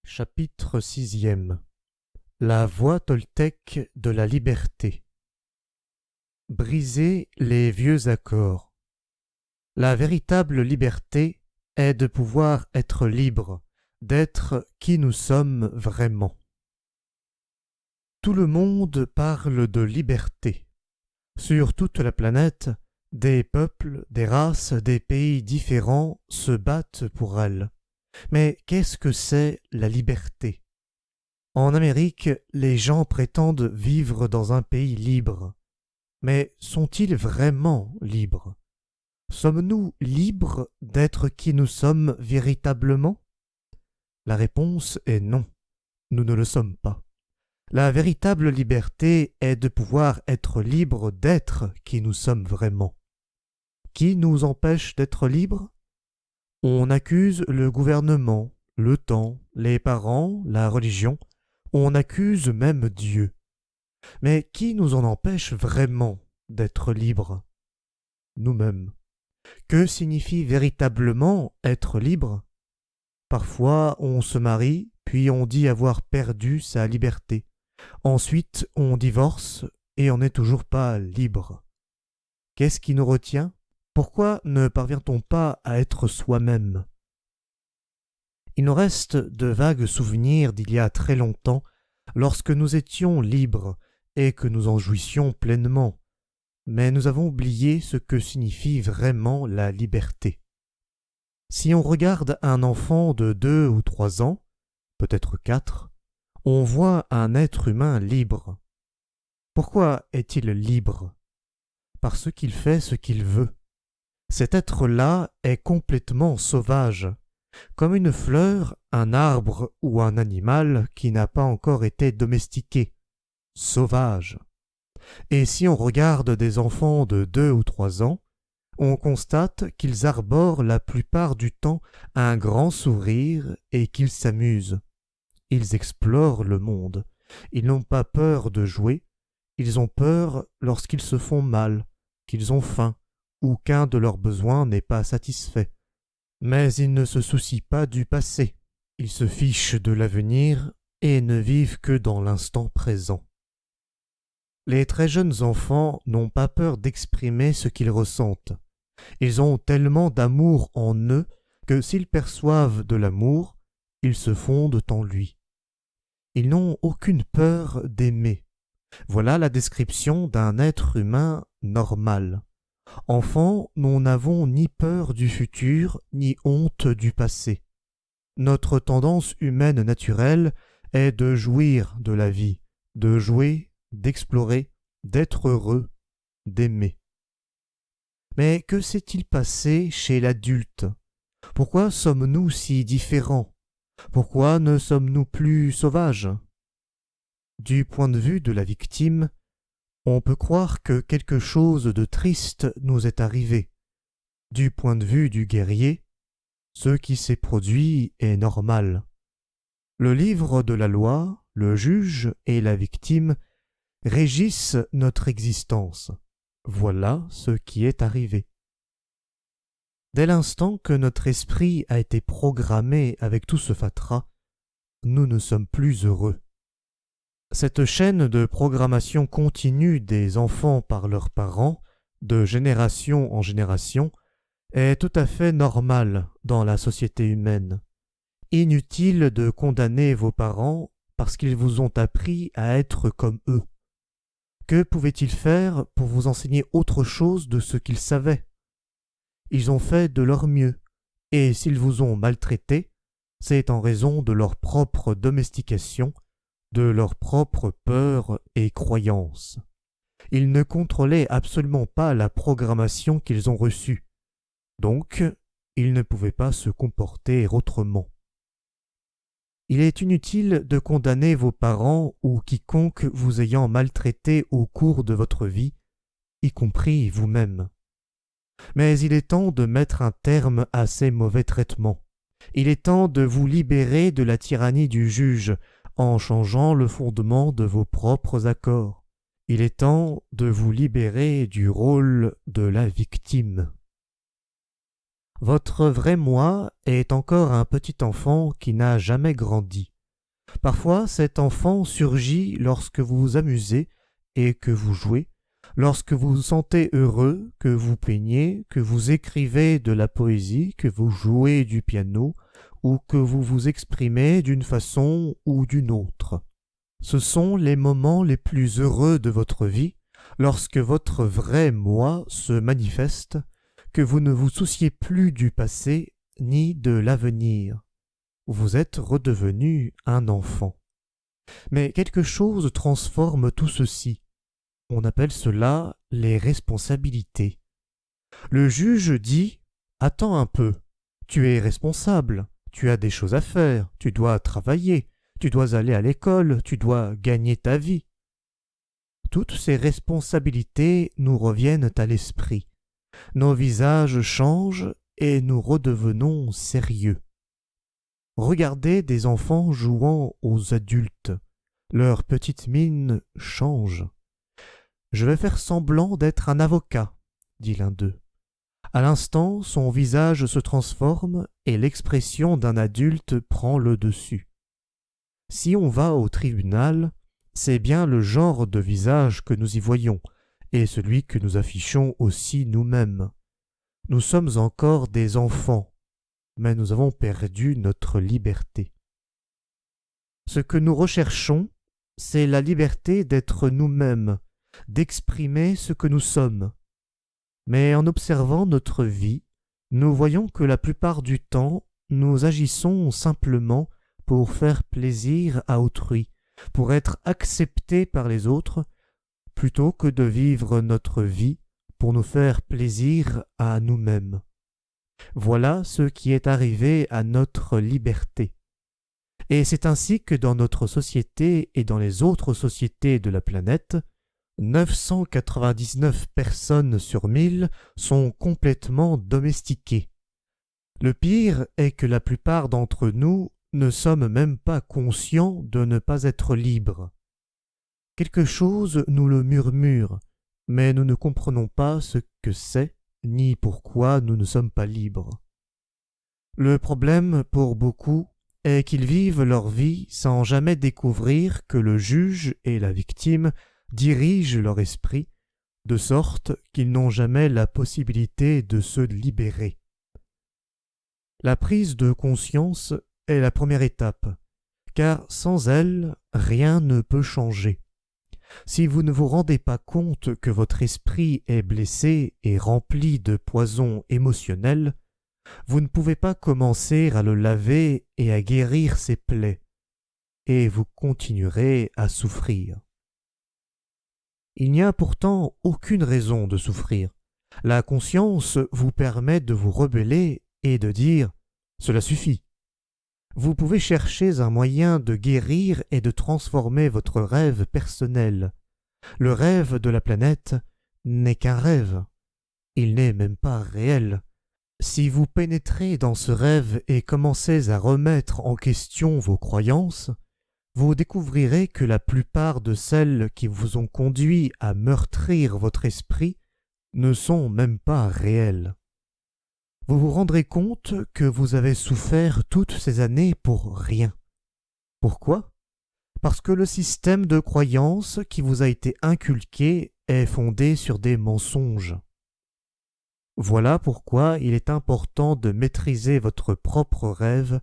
Chapitre 6e. La voie toltèque de la liberté. Briser les vieux accords. La véritable liberté est de pouvoir être libre, d'être qui nous sommes vraiment. Tout le monde parle de liberté. Sur toute la planète, des peuples, des races, des pays différents se battent pour elle. Mais qu'est-ce que c'est la liberté? En Amérique, les gens prétendent vivre dans un pays libre. Mais sont-ils vraiment libres? Sommes-nous libres d'être qui nous sommes véritablement? La réponse est non, nous ne le sommes pas. La véritable liberté est de pouvoir être libre d'être qui nous sommes vraiment. Qui nous empêche d'être libres? On accuse le gouvernement, le temps, les parents, la religion, on accuse même Dieu. Mais qui nous en empêche vraiment d'être libres? Nous-mêmes. Que signifie véritablement être libre? Parfois on se marie, puis on dit avoir perdu sa liberté. Ensuite on divorce et on n'est toujours pas libre. Qu'est-ce qui nous retient? Pourquoi ne parvient-on pas à être soi-même? Il nous reste de vagues souvenirs d'il y a très longtemps, lorsque nous étions libres et que nous en jouissions pleinement, mais nous avons oublié ce que signifie vraiment la liberté. Si on regarde un enfant de 2 ou 3 ans, peut-être 4, on voit un être humain libre. Pourquoi est-il libre? Parce qu'il fait ce qu'il veut. Cet être-là est complètement sauvage, comme une fleur, un arbre ou un animal qui n'a pas encore été domestiqué. Sauvage. Et si on regarde des enfants de 2 ou 3 ans, on constate qu'ils arborent la plupart du temps un grand sourire et qu'ils s'amusent. Ils explorent le monde. Ils n'ont pas peur de jouer. Ils ont peur lorsqu'ils se font mal, qu'ils ont faim, ou qu'un de leurs besoins n'est pas satisfait. Mais ils ne se soucient pas du passé. Ils se fichent de l'avenir et ne vivent que dans l'instant présent. Les très jeunes enfants n'ont pas peur d'exprimer ce qu'ils ressentent. Ils ont tellement d'amour en eux que s'ils perçoivent de l'amour, ils se fondent en lui. Ils n'ont aucune peur d'aimer. Voilà la description d'un être humain normal. Enfants, nous n'avons ni peur du futur, ni honte du passé. Notre tendance humaine naturelle est de jouir de la vie, de jouer, d'explorer, d'être heureux, d'aimer. Mais que s'est-il passé chez l'adulte? Pourquoi sommes-nous si différents? Pourquoi ne sommes-nous plus sauvages? Du point de vue de la victime, on peut croire que quelque chose de triste nous est arrivé. Du point de vue du guerrier, ce qui s'est produit est normal. Le livre de la loi, le juge et la victime régissent notre existence. Voilà ce qui est arrivé. Dès l'instant que notre esprit a été programmé avec tout ce fatras, nous ne sommes plus heureux. Cette chaîne de programmation continue des enfants par leurs parents, de génération en génération, est tout à fait normale dans la société humaine. Inutile de condamner vos parents parce qu'ils vous ont appris à être comme eux. Que pouvaient-ils faire pour vous enseigner autre chose de ce qu'ils savaient? Ils ont fait de leur mieux, et s'ils vous ont maltraité, c'est en raison de leur propre domestication, de leurs propres peurs et croyances. Ils ne contrôlaient absolument pas la programmation qu'ils ont reçue. Donc, ils ne pouvaient pas se comporter autrement. Il est inutile de condamner vos parents ou quiconque vous ayant maltraité au cours de votre vie, y compris vous-même. Mais il est temps de mettre un terme à ces mauvais traitements. Il est temps de vous libérer de la tyrannie du juge en changeant le fondement de vos propres accords. Il est temps de vous libérer du rôle de la victime. Votre vrai moi est encore un petit enfant qui n'a jamais grandi. Parfois, cet enfant surgit lorsque vous vous amusez et que vous jouez, lorsque vous vous sentez heureux, que vous peignez, que vous écrivez de la poésie, que vous jouez du piano, ou que vous vous exprimez d'une façon ou d'une autre. Ce sont les moments les plus heureux de votre vie, lorsque votre vrai moi se manifeste, que vous ne vous souciez plus du passé ni de l'avenir. Vous êtes redevenu un enfant. Mais quelque chose transforme tout ceci. On appelle cela les responsabilités. Le juge dit « Attends un peu, tu es responsable, tu as des choses à faire, tu dois travailler, tu dois aller à l'école, tu dois gagner ta vie. » Toutes ces responsabilités nous reviennent à l'esprit. Nos visages changent et nous redevenons sérieux. Regardez des enfants jouant aux adultes. Leur petite mine change. « Je vais faire semblant d'être un avocat, » dit l'un d'eux. À l'instant, son visage se transforme et l'expression d'un adulte prend le dessus. Si on va au tribunal, c'est bien le genre de visage que nous y voyons, et celui que nous affichons aussi nous-mêmes. Nous sommes encore des enfants, mais nous avons perdu notre liberté. Ce que nous recherchons, c'est la liberté d'être nous-mêmes, d'exprimer ce que nous sommes. Mais en observant notre vie, nous voyons que la plupart du temps, nous agissons simplement pour faire plaisir à autrui, pour être acceptés par les autres, plutôt que de vivre notre vie pour nous faire plaisir à nous-mêmes. Voilà ce qui est arrivé à notre liberté. Et c'est ainsi que dans notre société et dans les autres sociétés de la planète, 999 personnes sur 1000 sont complètement domestiquées. Le pire est que la plupart d'entre nous ne sommes même pas conscients de ne pas être libres. Quelque chose nous le murmure, mais nous ne comprenons pas ce que c'est, ni pourquoi nous ne sommes pas libres. Le problème pour beaucoup est qu'ils vivent leur vie sans jamais découvrir que le juge et la victime dirigent leur esprit, de sorte qu'ils n'ont jamais la possibilité de se libérer. La prise de conscience est la première étape, car sans elle, rien ne peut changer. Si vous ne vous rendez pas compte que votre esprit est blessé et rempli de poison émotionnel, vous ne pouvez pas commencer à le laver et à guérir ses plaies, et vous continuerez à souffrir. Il n'y a pourtant aucune raison de souffrir. La conscience vous permet de vous rebeller et de dire « Cela suffit ». Vous pouvez chercher un moyen de guérir et de transformer votre rêve personnel. Le rêve de la planète n'est qu'un rêve. Il n'est même pas réel. Si vous pénétrez dans ce rêve et commencez à remettre en question vos croyances, vous découvrirez que la plupart de celles qui vous ont conduit à meurtrir votre esprit ne sont même pas réelles. Vous vous rendrez compte que vous avez souffert toutes ces années pour rien. Pourquoi ? Parce que le système de croyance qui vous a été inculqué est fondé sur des mensonges. Voilà pourquoi il est important de maîtriser votre propre rêve,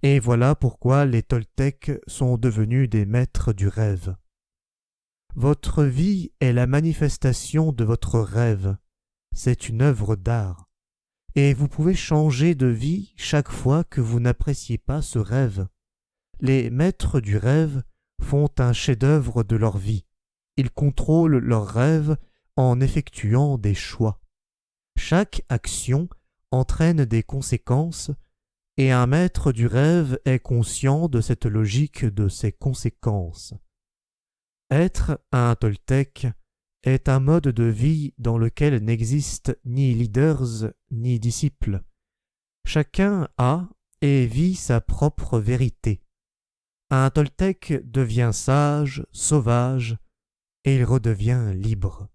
et voilà pourquoi les Toltecs sont devenus des maîtres du rêve. Votre vie est la manifestation de votre rêve. C'est une œuvre d'art. Et vous pouvez changer de vie chaque fois que vous n'appréciez pas ce rêve. Les maîtres du rêve font un chef-d'œuvre de leur vie. Ils contrôlent leurs rêves en effectuant des choix. Chaque action entraîne des conséquences, et un maître du rêve est conscient de cette logique de ses conséquences. Être un Toltec est un mode de vie dans lequel n'existent ni leaders ni disciples. Chacun a et vit sa propre vérité. Un Toltèque devient sage, sauvage, et il redevient libre.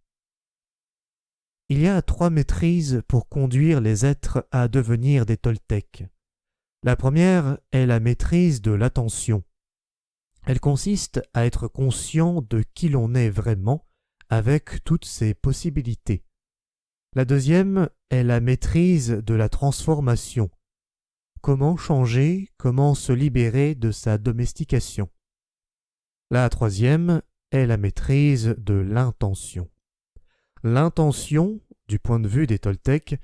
Il y a 3 maîtrises pour conduire les êtres à devenir des Toltèques. La première est la maîtrise de l'attention. Elle consiste à être conscient de qui l'on est vraiment avec toutes ses possibilités. La deuxième est la maîtrise de la transformation. Comment changer, comment se libérer de sa domestication. La troisième est la maîtrise de l'intention. L'intention, du point de vue des Toltèques,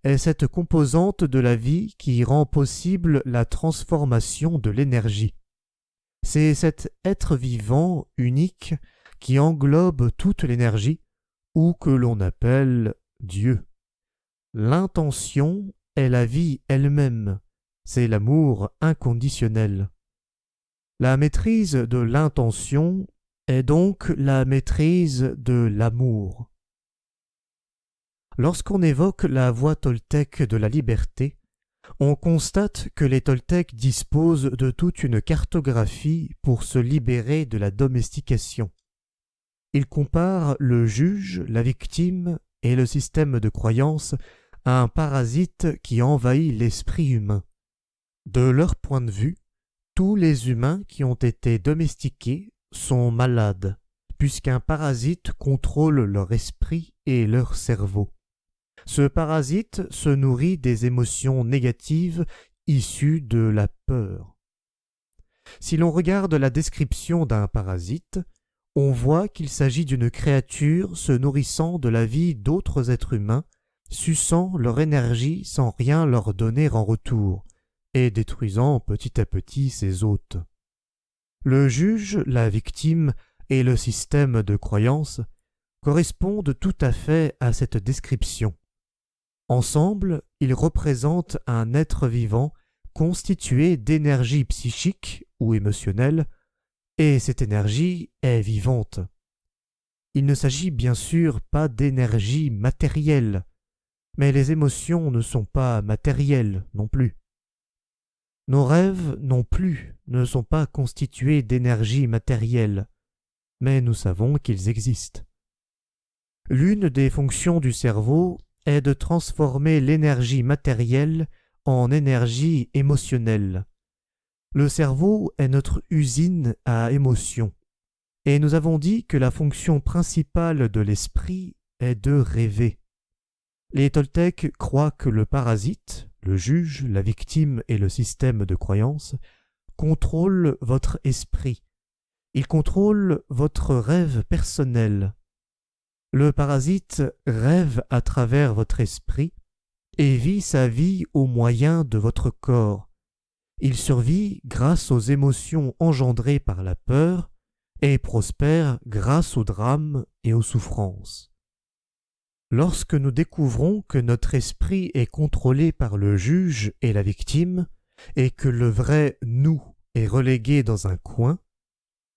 est cette composante de la vie qui rend possible la transformation de l'énergie. C'est cet être vivant unique qui englobe toute l'énergie ou que l'on appelle Dieu. L'intention est la vie elle-même, c'est l'amour inconditionnel. La maîtrise de l'intention est donc la maîtrise de l'amour. Lorsqu'on évoque la voie toltèque de la liberté, on constate que les Toltèques disposent de toute une cartographie pour se libérer de la domestication. Ils comparent le juge, la victime et le système de croyance à un parasite qui envahit l'esprit humain. De leur point de vue, tous les humains qui ont été domestiqués sont malades, puisqu'un parasite contrôle leur esprit et leur cerveau. Ce parasite se nourrit des émotions négatives issues de la peur. Si l'on regarde la description d'un parasite, on voit qu'il s'agit d'une créature se nourrissant de la vie d'autres êtres humains, suçant leur énergie sans rien leur donner en retour, et détruisant petit à petit ses hôtes. Le juge, la victime et le système de croyance correspondent tout à fait à cette description. Ensemble, ils représentent un être vivant constitué d'énergie psychique ou émotionnelle, et cette énergie est vivante. Il ne s'agit bien sûr pas d'énergie matérielle, mais les émotions ne sont pas matérielles non plus. Nos rêves non plus ne sont pas constitués d'énergie matérielle, mais nous savons qu'ils existent. L'une des fonctions du cerveau est de transformer l'énergie matérielle en énergie émotionnelle. Le cerveau est notre usine à émotions, et nous avons dit que la fonction principale de l'esprit est de rêver. Les Toltèques croient que le parasite, le juge, la victime et le système de croyance contrôlent votre esprit. Ils contrôlent votre rêve personnel. Le parasite rêve à travers votre esprit et vit sa vie au moyen de votre corps. Il survit grâce aux émotions engendrées par la peur et prospère grâce aux drames et aux souffrances. Lorsque nous découvrons que notre esprit est contrôlé par le juge et la victime et que le vrai « nous » est relégué dans un coin,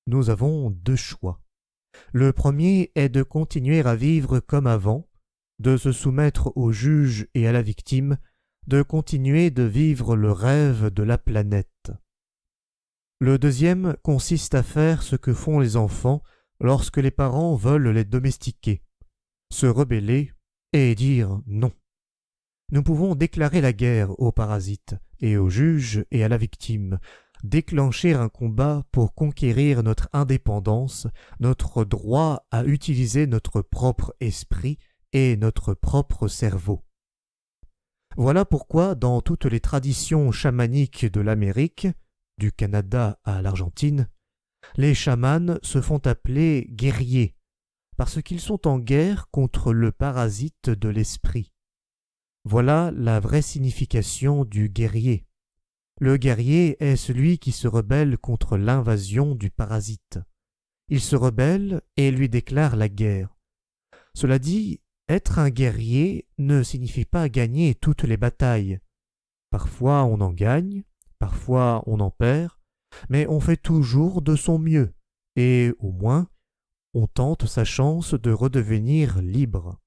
nous avons 2 choix. Le premier est de continuer à vivre comme avant, de se soumettre au juge et à la victime, de continuer de vivre le rêve de la planète. Le deuxième consiste à faire ce que font les enfants lorsque les parents veulent les domestiquer, se rebeller et dire non. Nous pouvons déclarer la guerre aux parasites et au juge et à la victime, déclencher un combat pour conquérir notre indépendance, notre droit à utiliser notre propre esprit et notre propre cerveau. Voilà pourquoi dans toutes les traditions chamaniques de l'Amérique, du Canada à l'Argentine, les chamans se font appeler guerriers, parce qu'ils sont en guerre contre le parasite de l'esprit. Voilà la vraie signification du guerrier. Le guerrier est celui qui se rebelle contre l'invasion du parasite. Il se rebelle et lui déclare la guerre. Cela dit, être un guerrier ne signifie pas gagner toutes les batailles. Parfois on en gagne, parfois on en perd, mais on fait toujours de son mieux, et au moins On tente sa chance de redevenir libre.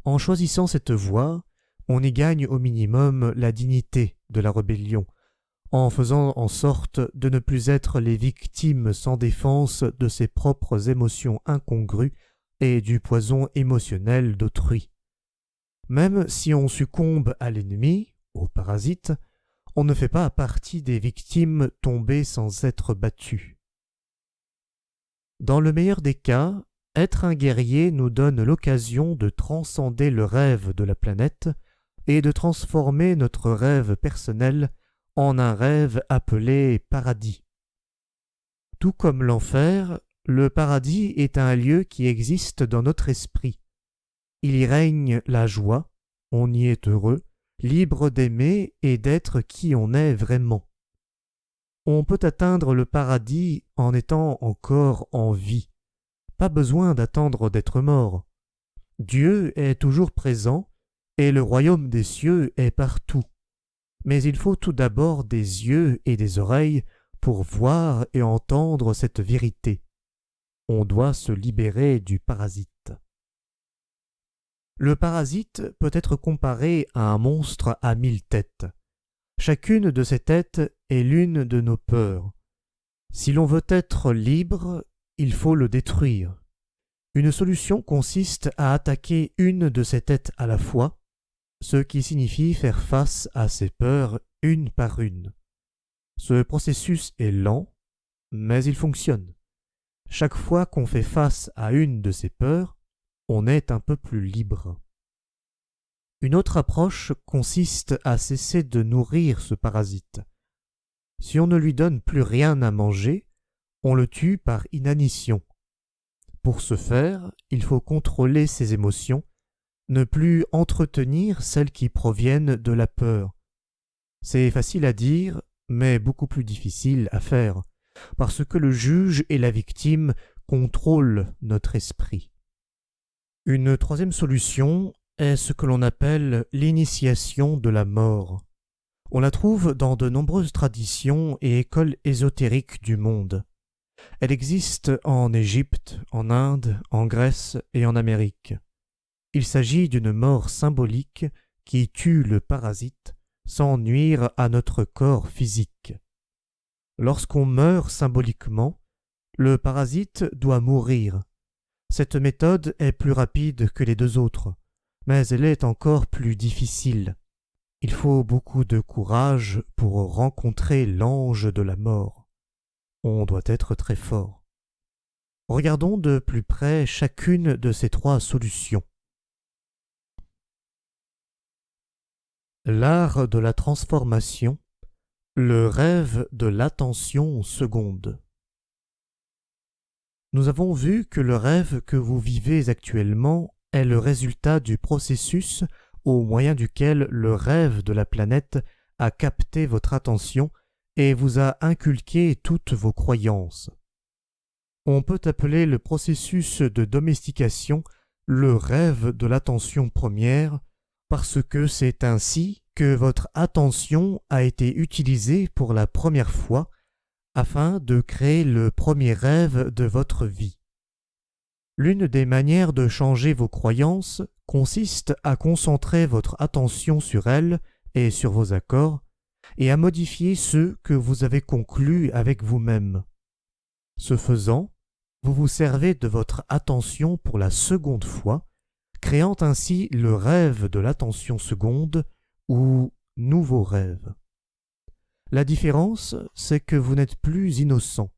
En choisissant cette voie, on y gagne au minimum la dignité de la rébellion, en faisant en sorte de ne plus être les victimes sans défense de ses propres émotions incongrues et du poison émotionnel d'autrui. Même si on succombe à l'ennemi, au parasite, on ne fait pas partie des victimes tombées sans être battues. Dans le meilleur des cas, être un guerrier nous donne l'occasion de transcender le rêve de la planète et de transformer notre rêve personnel en un rêve appelé paradis. Tout comme l'enfer, le paradis est un lieu qui existe dans notre esprit. Il y règne la joie, on y est heureux, libre d'aimer et d'être qui on est vraiment. On peut atteindre le paradis en étant encore en vie. Pas besoin d'attendre d'être mort. Dieu est toujours présent et le royaume des cieux est partout. Mais il faut tout d'abord des yeux et des oreilles pour voir et entendre cette vérité. On doit se libérer du parasite. Le parasite peut être comparé à un monstre à 1000 têtes. Chacune de ces têtes est l'une de nos peurs. Si l'on veut être libre, il faut le détruire. Une solution consiste à attaquer une de ces têtes à la fois, ce qui signifie faire face à ces peurs une par une. Ce processus est lent, mais il fonctionne. Chaque fois qu'on fait face à une de ces peurs, on est un peu plus libre. Une autre approche consiste à cesser de nourrir ce parasite. Si on ne lui donne plus rien à manger, on le tue par inanition. Pour ce faire, il faut contrôler ses émotions, ne plus entretenir celles qui proviennent de la peur. C'est facile à dire, mais beaucoup plus difficile à faire, parce que le juge et la victime contrôlent notre esprit. Une troisième solution est ce que l'on appelle l'initiation de la mort. On la trouve dans de nombreuses traditions et écoles ésotériques du monde. Elle existe en Égypte, en Inde, en Grèce et en Amérique. Il s'agit d'une mort symbolique qui tue le parasite sans nuire à notre corps physique. Lorsqu'on meurt symboliquement, le parasite doit mourir. Cette méthode est plus rapide que les deux autres, mais elle est encore plus difficile. Il faut beaucoup de courage pour rencontrer l'ange de la mort. On doit être très fort. Regardons de plus près chacune de ces trois solutions. L'art de la transformation, le rêve de l'attention seconde. Nous avons vu que le rêve que vous vivez actuellement est le résultat du processus au moyen duquel le rêve de la planète a capté votre attention et vous a inculqué toutes vos croyances. On peut appeler le processus de domestication le rêve de l'attention première parce que c'est ainsi que votre attention a été utilisée pour la première fois afin de créer le premier rêve de votre vie. L'une des manières de changer vos croyances consiste à concentrer votre attention sur elles et sur vos accords et à modifier ceux que vous avez conclus avec vous-même. Ce faisant, vous vous servez de votre attention pour la seconde fois, créant ainsi le rêve de l'attention seconde ou nouveau rêve. La différence, c'est que vous n'êtes plus innocent.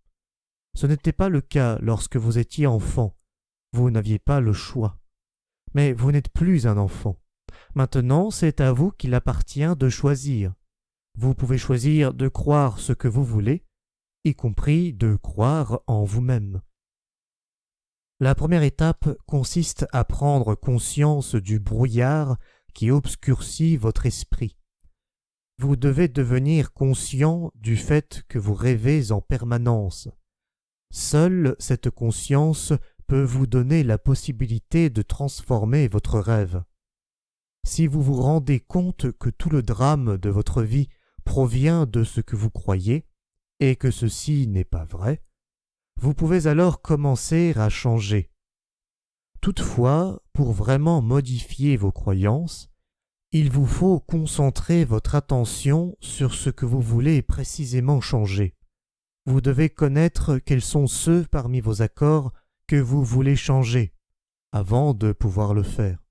Ce n'était pas le cas lorsque vous étiez enfant. Vous n'aviez pas le choix. Mais vous n'êtes plus un enfant. Maintenant, c'est à vous qu'il appartient de choisir. Vous pouvez choisir de croire ce que vous voulez, y compris de croire en vous-même. La première étape consiste à prendre conscience du brouillard qui obscurcit votre esprit. Vous devez devenir conscient du fait que vous rêvez en permanence. Seule cette conscience peut vous donner la possibilité de transformer votre rêve. Si vous vous rendez compte que tout le drame de votre vie provient de ce que vous croyez, et que ceci n'est pas vrai, Vous pouvez alors commencer à changer. Toutefois, pour vraiment modifier vos croyances, il vous faut concentrer votre attention sur ce que vous voulez précisément changer. Vous devez connaître quels sont ceux parmi vos accords que vous voulez changer, avant de pouvoir le faire.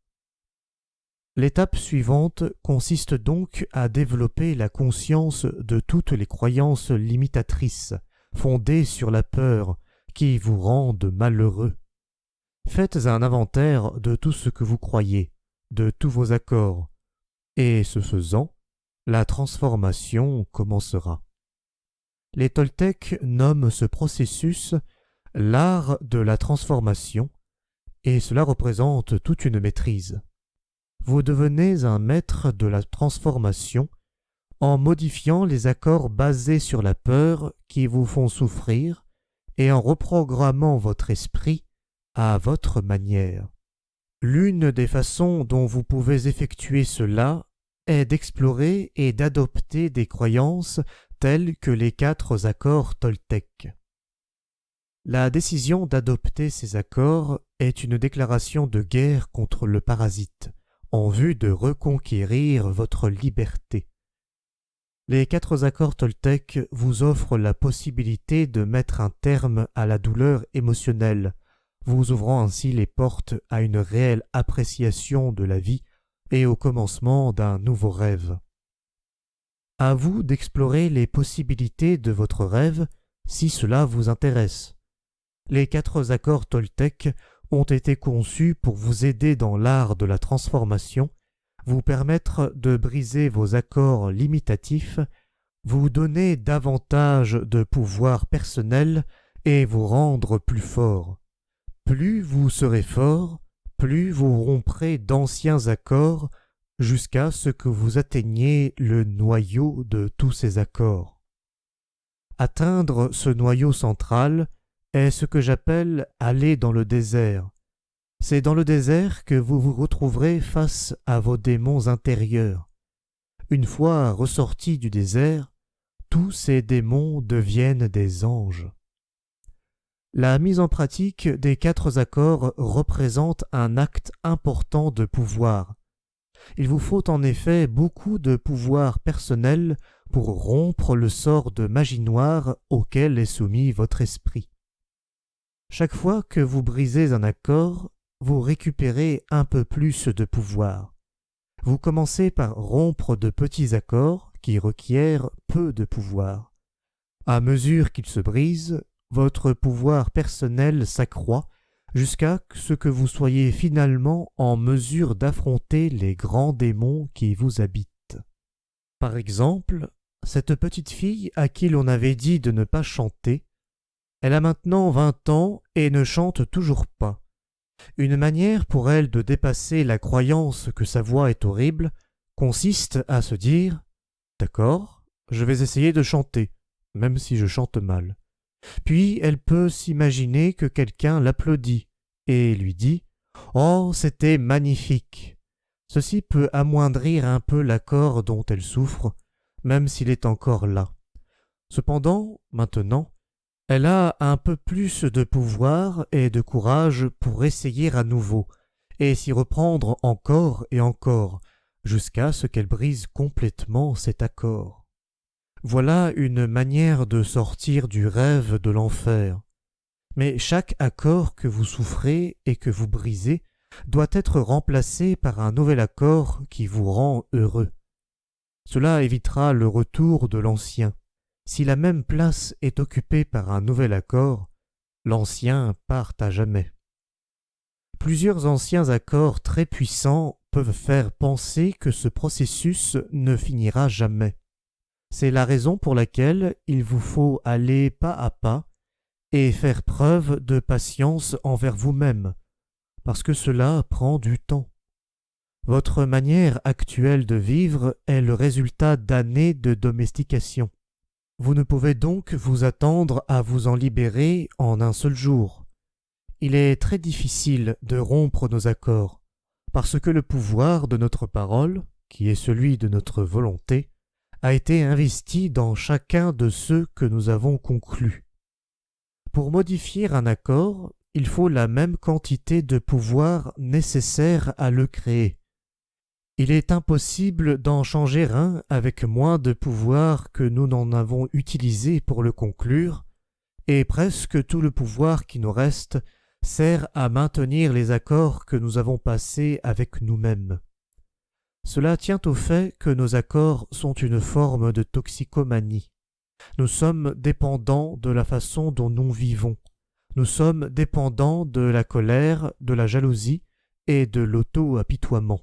L'étape suivante consiste donc à développer la conscience de toutes les croyances limitatrices, fondées sur la peur, qui vous rendent malheureux. Faites un inventaire de tout ce que vous croyez, de tous vos accords, et ce faisant, la transformation commencera. Les Toltecs nomment ce processus l'art de la transformation, et cela représente toute une maîtrise. Vous devenez un maître de la transformation en modifiant les accords basés sur la peur qui vous font souffrir et en reprogrammant votre esprit à votre manière. L'une des façons dont vous pouvez effectuer cela est d'explorer et d'adopter des croyances telles que les 4 accords Toltec. La décision d'adopter ces accords est une déclaration de guerre contre le parasite, en vue de reconquérir votre liberté. Les 4 accords Toltec vous offrent la possibilité de mettre un terme à la douleur émotionnelle, vous ouvrant ainsi les portes à une réelle appréciation de la vie et au commencement d'un nouveau rêve. À vous d'explorer les possibilités de votre rêve si cela vous intéresse. Les 4 accords Toltec ont été conçus pour vous aider dans l'art de la transformation, vous permettre de briser vos accords limitatifs, vous donner davantage de pouvoir personnel et vous rendre plus fort. Plus vous serez fort, plus vous romprez d'anciens accords jusqu'à ce que vous atteigniez le noyau de tous ces accords. Atteindre ce noyau central est ce que j'appelle aller dans le désert. C'est dans le désert que vous vous retrouverez face à vos démons intérieurs. Une fois ressortis du désert, tous ces démons deviennent des anges. La mise en pratique des 4 accords représente un acte important de pouvoir. Il vous faut en effet beaucoup de pouvoir personnel pour rompre le sort de magie noire auquel est soumis votre esprit. Chaque fois que vous brisez un accord, vous récupérez un peu plus de pouvoir. Vous commencez par rompre de petits accords qui requièrent peu de pouvoir. À mesure qu'ils se brisent, votre pouvoir personnel s'accroît jusqu'à ce que vous soyez finalement en mesure d'affronter les grands démons qui vous habitent. Par exemple, cette petite fille à qui l'on avait dit de ne pas chanter, elle a maintenant 20 ans et ne chante toujours pas. Une manière pour elle de dépasser la croyance que sa voix est horrible consiste à se dire « D'accord, je vais essayer de chanter, même si je chante mal. » Puis elle peut s'imaginer que quelqu'un l'applaudit et lui dit « Oh, c'était magnifique !» Ceci peut amoindrir un peu l'accord dont elle souffre, même s'il est encore là. Cependant, maintenant, elle a un peu plus de pouvoir et de courage pour essayer à nouveau, et s'y reprendre encore et encore, jusqu'à ce qu'elle brise complètement cet accord. Voilà une manière de sortir du rêve de l'enfer. Mais chaque accord que vous souffrez et que vous brisez doit être remplacé par un nouvel accord qui vous rend heureux. Cela évitera le retour de l'ancien. Si la même place est occupée par un nouvel accord, l'ancien part à jamais. Plusieurs anciens accords très puissants peuvent faire penser que ce processus ne finira jamais. C'est la raison pour laquelle il vous faut aller pas à pas et faire preuve de patience envers vous-même, parce que cela prend du temps. Votre manière actuelle de vivre est le résultat d'années de domestication. Vous ne pouvez donc vous attendre à vous en libérer en un seul jour. Il est très difficile de rompre nos accords, parce que le pouvoir de notre parole, qui est celui de notre volonté, a été investi dans chacun de ceux que nous avons conclus. Pour modifier un accord, il faut la même quantité de pouvoir nécessaire à le créer. Il est impossible d'en changer un avec moins de pouvoir que nous n'en avons utilisé pour le conclure, et presque tout le pouvoir qui nous reste sert à maintenir les accords que nous avons passés avec nous-mêmes. Cela tient au fait que nos accords sont une forme de toxicomanie. Nous sommes dépendants de la façon dont nous vivons. Nous sommes dépendants de la colère, de la jalousie et de l'auto-apitoiement.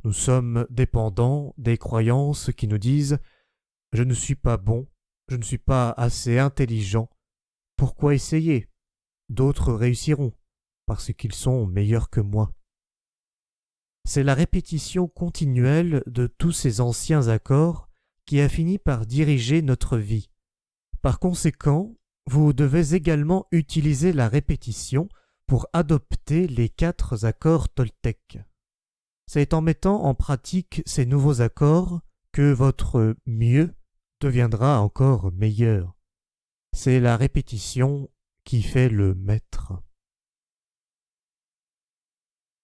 Nous sommes dépendants des croyances qui nous disent « Je ne suis pas bon, je ne suis pas assez intelligent. Pourquoi essayer? D'autres réussiront, parce qu'ils sont meilleurs que moi. » C'est la répétition continuelle de tous ces anciens accords qui a fini par diriger notre vie. Par conséquent, vous devez également utiliser la répétition pour adopter les 4 accords toltèques. C'est en mettant en pratique ces nouveaux accords que votre mieux deviendra encore meilleur. C'est la répétition qui fait le maître.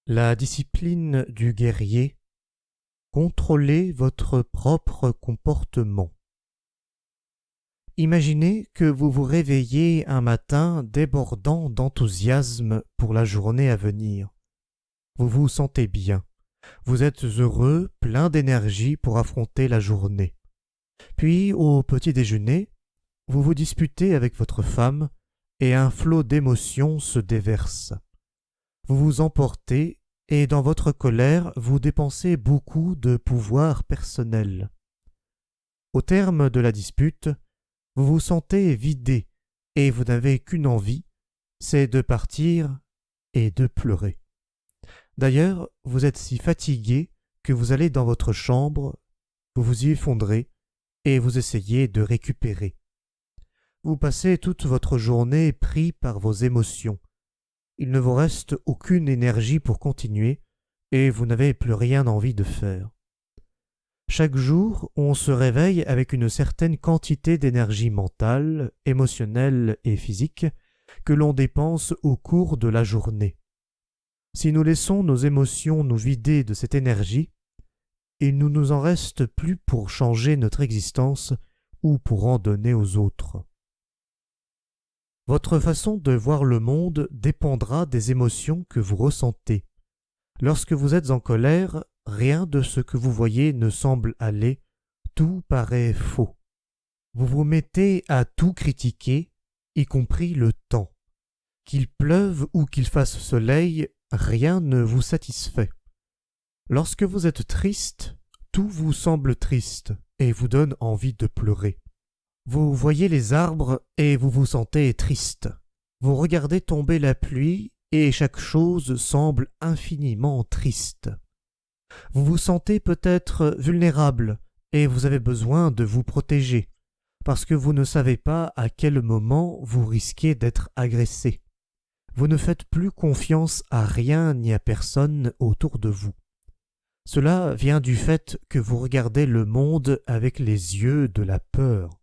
La discipline du guerrier. Contrôlez votre propre comportement. Imaginez que vous vous réveillez un matin débordant d'enthousiasme pour la journée à venir. Vous vous sentez bien. Vous êtes heureux, plein d'énergie pour affronter la journée. Puis, au petit déjeuner, vous vous disputez avec votre femme et un flot d'émotions se déverse. Vous vous emportez et dans votre colère, vous dépensez beaucoup de pouvoir personnel. Au terme de la dispute, vous vous sentez vidé et vous n'avez qu'une envie, c'est de partir et de pleurer. D'ailleurs, vous êtes si fatigué que vous allez dans votre chambre, vous vous y effondrez et vous essayez de récupérer. Vous passez toute votre journée pris par vos émotions. Il ne vous reste aucune énergie pour continuer et vous n'avez plus rien envie de faire. Chaque jour, on se réveille avec une certaine quantité d'énergie mentale, émotionnelle et physique que l'on dépense au cours de la journée. Si nous laissons nos émotions nous vider de cette énergie, il ne nous en reste plus pour changer notre existence ou pour en donner aux autres. Votre façon de voir le monde dépendra des émotions que vous ressentez. Lorsque vous êtes en colère, rien de ce que vous voyez ne semble aller, tout paraît faux. Vous vous mettez à tout critiquer, y compris le temps. Qu'il pleuve ou qu'il fasse soleil, rien ne vous satisfait. Lorsque vous êtes triste, tout vous semble triste et vous donne envie de pleurer. Vous voyez les arbres et vous vous sentez triste. Vous regardez tomber la pluie et chaque chose semble infiniment triste. Vous vous sentez peut-être vulnérable et vous avez besoin de vous protéger, parce que vous ne savez pas à quel moment vous risquez d'être agressé. Vous ne faites plus confiance à rien ni à personne autour de vous. Cela vient du fait que vous regardez le monde avec les yeux de la peur.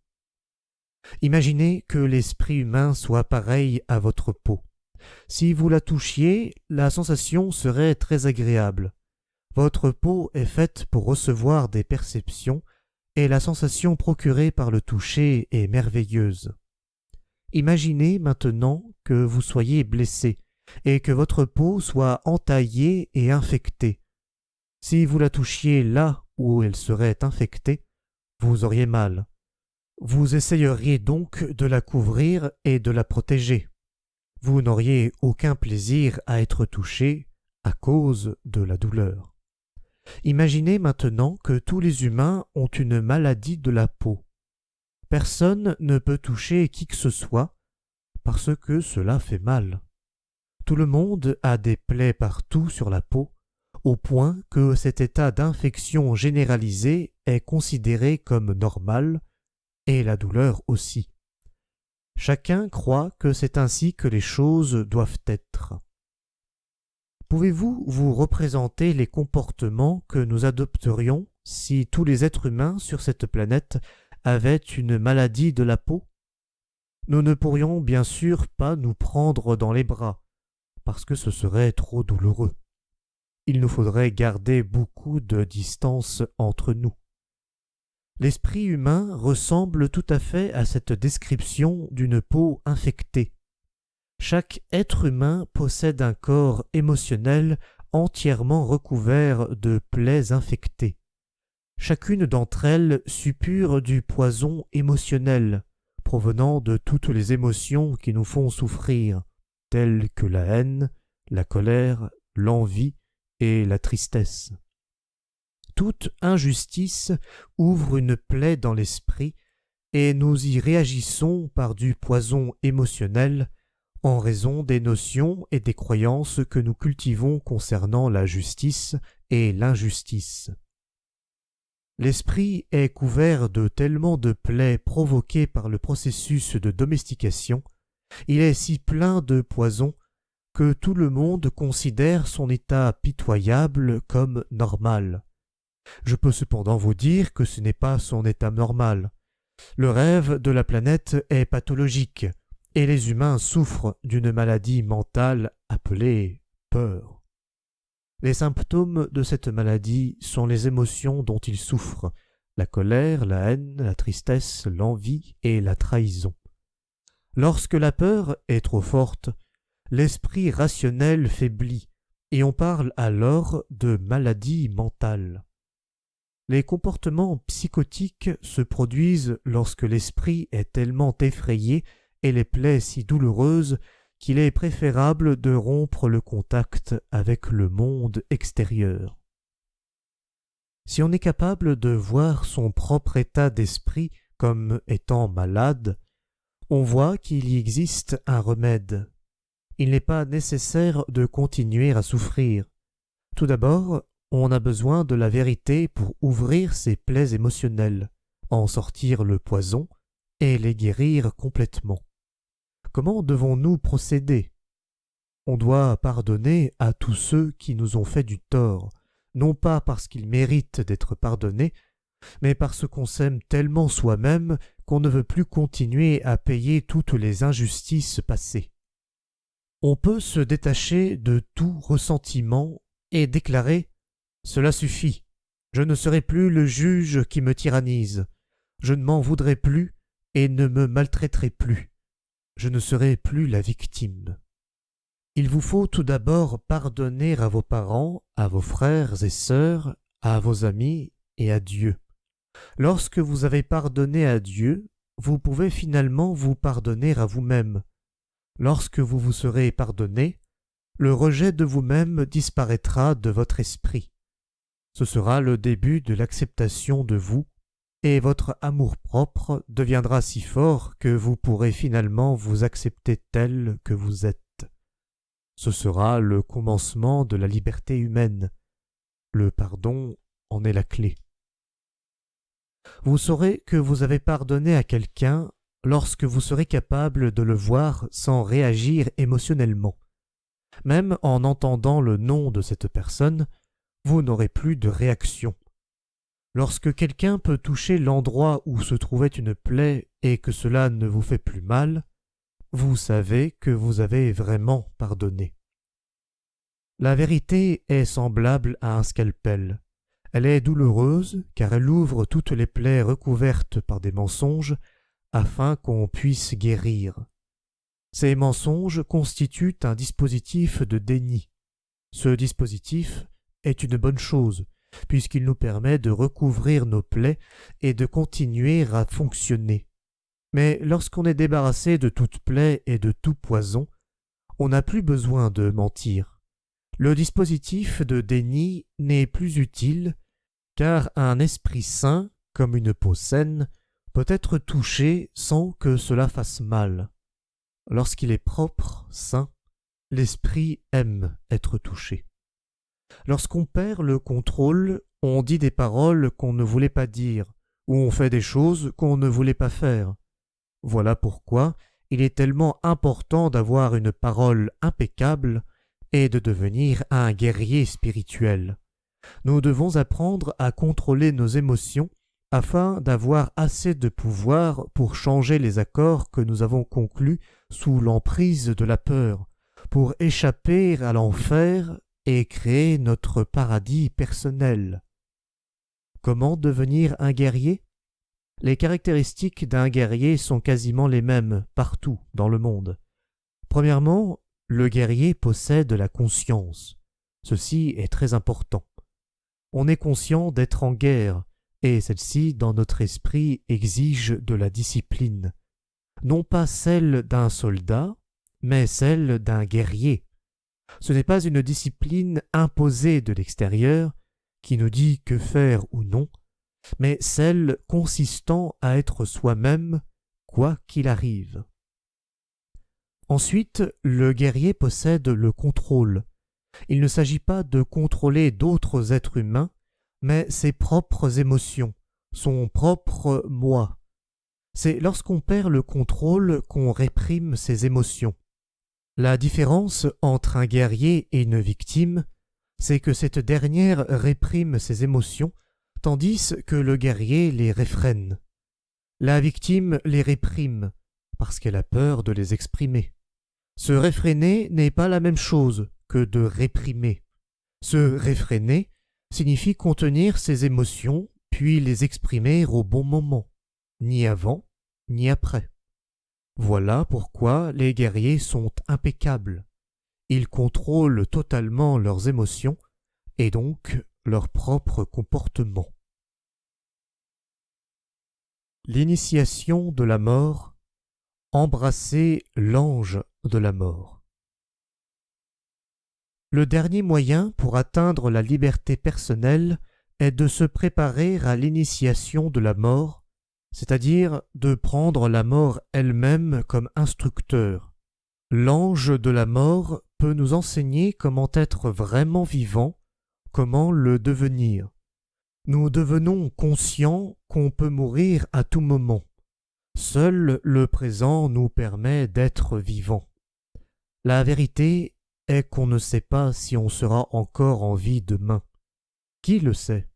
Imaginez que l'esprit humain soit pareil à votre peau. Si vous la touchiez, la sensation serait très agréable. Votre peau est faite pour recevoir des perceptions et la sensation procurée par le toucher est merveilleuse. Imaginez maintenant que vous soyez blessé et que votre peau soit entaillée et infectée. Si vous la touchiez là où elle serait infectée, vous auriez mal. Vous essayeriez donc de la couvrir et de la protéger. Vous n'auriez aucun plaisir à être touché à cause de la douleur. Imaginez maintenant que tous les humains ont une maladie de la peau. Personne ne peut toucher qui que ce soit parce que cela fait mal. Tout le monde a des plaies partout sur la peau, au point que cet état d'infection généralisé est considéré comme normal, et la douleur aussi. Chacun croit que c'est ainsi que les choses doivent être. Pouvez-vous vous représenter les comportements que nous adopterions si tous les êtres humains sur cette planète avaient une maladie de la peau? Nous ne pourrions bien sûr pas nous prendre dans les bras, parce que ce serait trop douloureux. Il nous faudrait garder beaucoup de distance entre nous. L'esprit humain ressemble tout à fait à cette description d'une peau infectée. Chaque être humain possède un corps émotionnel entièrement recouvert de plaies infectées. Chacune d'entre elles suppure du poison émotionnel, provenant de toutes les émotions qui nous font souffrir, telles que la haine, la colère, l'envie et la tristesse. Toute injustice ouvre une plaie dans l'esprit et nous y réagissons par du poison émotionnel en raison des notions et des croyances que nous cultivons concernant la justice et l'injustice. L'esprit est couvert de tellement de plaies provoquées par le processus de domestication, il est si plein de poison que tout le monde considère son état pitoyable comme normal. Je peux cependant vous dire que ce n'est pas son état normal. Le rêve de la planète est pathologique, et les humains souffrent d'une maladie mentale appelée peur. Les symptômes de cette maladie sont les émotions dont ils souffrent, la colère, la haine, la tristesse, l'envie et la trahison. Lorsque la peur est trop forte, l'esprit rationnel faiblit, et on parle alors de maladie mentale. Les comportements psychotiques se produisent lorsque l'esprit est tellement effrayé et les plaies si douloureuses qu'il est préférable de rompre le contact avec le monde extérieur. Si on est capable de voir son propre état d'esprit comme étant malade, on voit qu'il y existe un remède. Il n'est pas nécessaire de continuer à souffrir. Tout d'abord, on a besoin de la vérité pour ouvrir ces plaies émotionnelles, en sortir le poison et les guérir complètement. Comment devons-nous procéder? On doit pardonner à tous ceux qui nous ont fait du tort, non pas parce qu'ils méritent d'être pardonnés, mais parce qu'on s'aime tellement soi-même qu'on ne veut plus continuer à payer toutes les injustices passées. On peut se détacher de tout ressentiment et déclarer « Cela suffit, je ne serai plus le juge qui me tyrannise, je ne m'en voudrai plus et ne me maltraiterai plus. Je ne serai plus la victime. » Il vous faut tout d'abord pardonner à vos parents, à vos frères et sœurs, à vos amis et à Dieu. Lorsque vous avez pardonné à Dieu, vous pouvez finalement vous pardonner à vous-même. Lorsque vous vous serez pardonné, le rejet de vous-même disparaîtra de votre esprit. Ce sera le début de l'acceptation de vous, et votre amour-propre deviendra si fort que vous pourrez finalement vous accepter tel que vous êtes. Ce sera le commencement de la liberté humaine. Le pardon en est la clé. Vous saurez que vous avez pardonné à quelqu'un lorsque vous serez capable de le voir sans réagir émotionnellement. Même en entendant le nom de cette personne, vous n'aurez plus de réaction. Lorsque quelqu'un peut toucher l'endroit où se trouvait une plaie et que cela ne vous fait plus mal, vous savez que vous avez vraiment pardonné. La vérité est semblable à un scalpel. Elle est douloureuse car elle ouvre toutes les plaies recouvertes par des mensonges afin qu'on puisse guérir. Ces mensonges constituent un dispositif de déni. Ce dispositif est une bonne chose, puisqu'il nous permet de recouvrir nos plaies et de continuer à fonctionner. Mais lorsqu'on est débarrassé de toute plaie et de tout poison, on n'a plus besoin de mentir. Le dispositif de déni n'est plus utile, car un esprit sain, comme une peau saine, peut être touché sans que cela fasse mal. Lorsqu'il est propre, sain, l'esprit aime être touché. Lorsqu'on perd le contrôle, on dit des paroles qu'on ne voulait pas dire, ou on fait des choses qu'on ne voulait pas faire. Voilà pourquoi il est tellement important d'avoir une parole impeccable et de devenir un guerrier spirituel. Nous devons apprendre à contrôler nos émotions afin d'avoir assez de pouvoir pour changer les accords que nous avons conclus sous l'emprise de la peur, pour échapper à l'enfer et créer notre paradis personnel. Comment devenir un guerrier? Les caractéristiques d'un guerrier sont quasiment les mêmes partout dans le monde. Premièrement, le guerrier possède la conscience. Ceci est très important. On est conscient d'être en guerre, et celle-ci, dans notre esprit, exige de la discipline. Non pas celle d'un soldat, mais celle d'un guerrier. Ce n'est pas une discipline imposée de l'extérieur qui nous dit que faire ou non, mais celle consistant à être soi-même, quoi qu'il arrive. Ensuite, le guerrier possède le contrôle. Il ne s'agit pas de contrôler d'autres êtres humains, mais ses propres émotions, son propre moi. C'est lorsqu'on perd le contrôle qu'on réprime ses émotions. La différence entre un guerrier et une victime, c'est que cette dernière réprime ses émotions, tandis que le guerrier les réfrène. La victime les réprime, parce qu'elle a peur de les exprimer. Se réfréner n'est pas la même chose que de réprimer. Se réfréner signifie contenir ses émotions, puis les exprimer au bon moment, ni avant, ni après. Voilà pourquoi les guerriers sont impeccables. Ils contrôlent totalement leurs émotions et donc leur propre comportement. L'initiation de la mort, embrasser l'ange de la mort. Le dernier moyen pour atteindre la liberté personnelle est de se préparer à l'initiation de la mort, c'est-à-dire de prendre la mort elle-même comme instructeur. L'ange de la mort peut nous enseigner comment être vraiment vivant, comment le devenir. Nous devenons conscients qu'on peut mourir à tout moment. Seul le présent nous permet d'être vivants. La vérité est qu'on ne sait pas si on sera encore en vie demain. Qui le sait?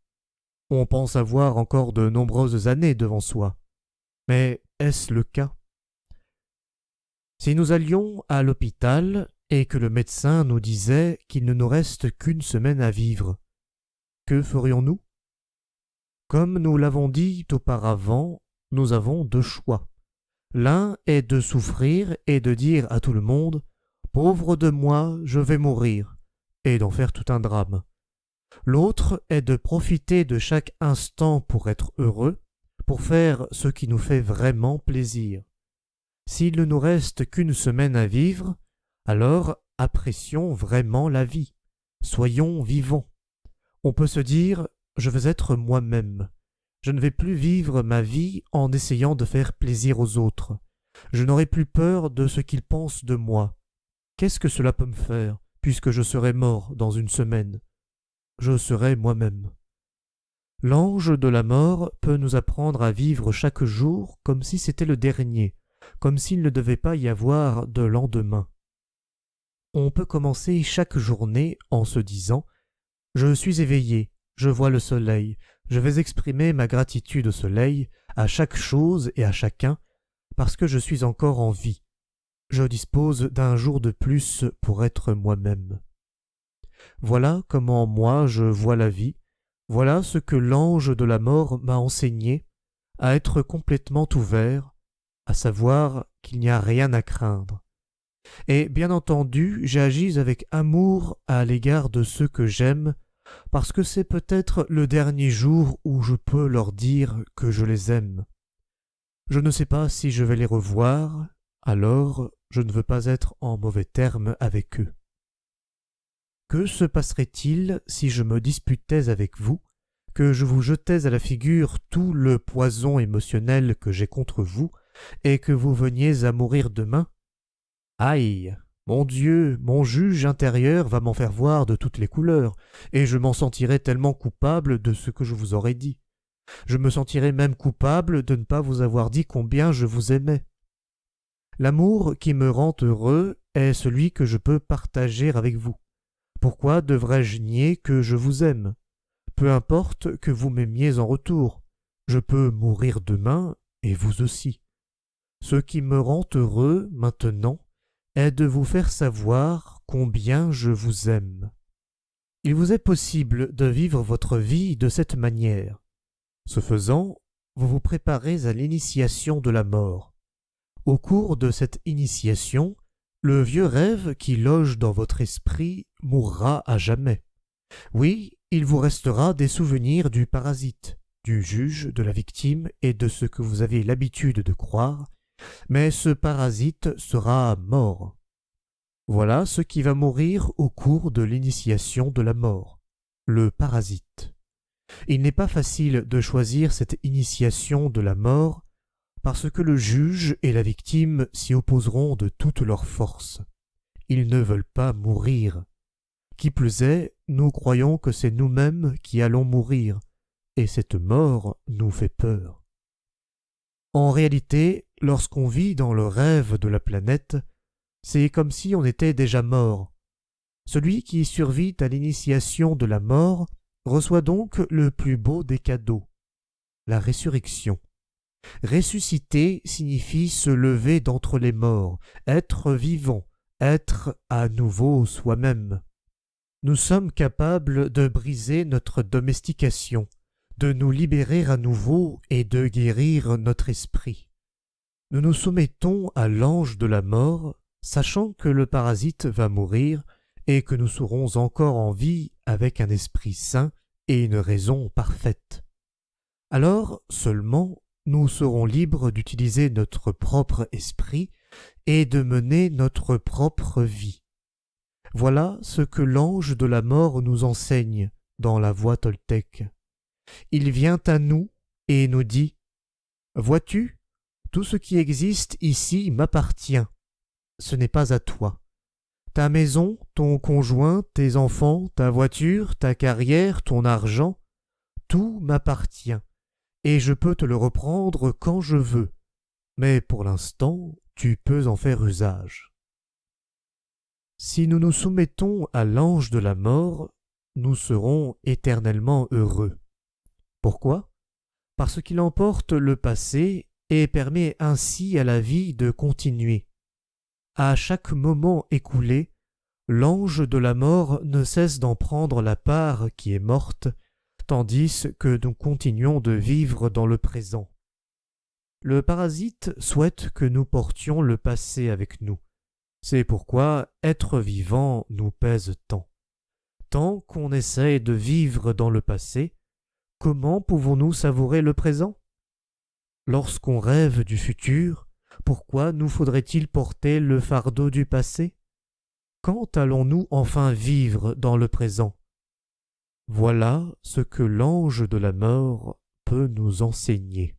On pense avoir encore de nombreuses années devant soi. Mais est-ce le cas? Si nous allions à l'hôpital et que le médecin nous disait qu'il ne nous reste qu'une semaine à vivre, que ferions-nous? Comme nous l'avons dit auparavant, nous avons deux choix. L'un est de souffrir et de dire à tout le monde « Pauvre de moi, je vais mourir » et d'en faire tout un drame. L'autre est de profiter de chaque instant pour être heureux, pour faire ce qui nous fait vraiment plaisir. S'il ne nous reste qu'une semaine à vivre, alors apprécions vraiment la vie. Soyons vivants. On peut se dire « Je veux être moi-même ». Je ne vais plus vivre ma vie en essayant de faire plaisir aux autres. Je n'aurai plus peur de ce qu'ils pensent de moi. Qu'est-ce que cela peut me faire, puisque je serai mort dans une semaine? Je serai moi-même. L'ange de la mort peut nous apprendre à vivre chaque jour comme si c'était le dernier, comme s'il ne devait pas y avoir de lendemain. On peut commencer chaque journée en se disant « Je suis éveillé, je vois le soleil, je vais exprimer ma gratitude au soleil, à chaque chose et à chacun, parce que je suis encore en vie. Je dispose d'un jour de plus pour être moi-même. » Voilà comment moi je vois la vie, voilà ce que l'ange de la mort m'a enseigné, à être complètement ouvert, à savoir qu'il n'y a rien à craindre. Et bien entendu, j'agis avec amour à l'égard de ceux que j'aime, parce que c'est peut-être le dernier jour où je peux leur dire que je les aime. Je ne sais pas si je vais les revoir, alors je ne veux pas être en mauvais termes avec eux. Que se passerait-il si je me disputais avec vous, que je vous jetais à la figure tout le poison émotionnel que j'ai contre vous, et que vous veniez à mourir demain? Aïe! Mon Dieu, mon juge intérieur va m'en faire voir de toutes les couleurs, et je m'en sentirai tellement coupable de ce que je vous aurais dit. Je me sentirai même coupable de ne pas vous avoir dit combien je vous aimais. L'amour qui me rend heureux est celui que je peux partager avec vous. Pourquoi devrais-je nier que je vous aime? Peu importe que vous m'aimiez en retour. Je peux mourir demain, et vous aussi. Ce qui me rend heureux maintenant est de vous faire savoir combien je vous aime. Il vous est possible de vivre votre vie de cette manière. Ce faisant, vous vous préparez à l'initiation de la mort. Au cours de cette initiation, le vieux rêve qui loge dans votre esprit mourra à jamais. Oui, il vous restera des souvenirs du parasite, du juge, de la victime et de ce que vous avez l'habitude de croire, mais ce parasite sera mort. Voilà ce qui va mourir au cours de l'initiation de la mort, le parasite. Il n'est pas facile de choisir cette initiation de la mort parce que le juge et la victime s'y opposeront de toute leur force. Ils ne veulent pas mourir. Qui plus est, nous croyons que c'est nous-mêmes qui allons mourir, et cette mort nous fait peur. En réalité, lorsqu'on vit dans le rêve de la planète, c'est comme si on était déjà mort. Celui qui survit à l'initiation de la mort reçoit donc le plus beau des cadeaux, la résurrection. Ressusciter signifie se lever d'entre les morts, être vivant, être à nouveau soi-même. Nous sommes capables de briser notre domestication, de nous libérer à nouveau et de guérir notre esprit. Nous nous soumettons à l'ange de la mort, sachant que le parasite va mourir et que nous serons encore en vie avec un esprit sain et une raison parfaite. Alors seulement nous serons libres d'utiliser notre propre esprit et de mener notre propre vie. Voilà ce que l'ange de la mort nous enseigne dans la voie toltèque. Il vient à nous et nous dit « Vois-tu, tout ce qui existe ici m'appartient. Ce n'est pas à toi. Ta maison, ton conjoint, tes enfants, ta voiture, ta carrière, ton argent, tout m'appartient. Et je peux te le reprendre quand je veux, mais pour l'instant, tu peux en faire usage. » Si nous nous soumettons à l'ange de la mort, nous serons éternellement heureux. Pourquoi ? Parce qu'il emporte le passé et permet ainsi à la vie de continuer. À chaque moment écoulé, l'ange de la mort ne cesse d'en prendre la part qui est morte, tandis que nous continuons de vivre dans le présent. Le parasite souhaite que nous portions le passé avec nous. C'est pourquoi être vivant nous pèse tant. Tant qu'on essaie de vivre dans le passé, comment pouvons-nous savourer le présent ? Lorsqu'on rêve du futur, pourquoi nous faudrait-il porter le fardeau du passé ? Quand allons-nous enfin vivre dans le présent ? Voilà ce que l'ange de la mort peut nous enseigner.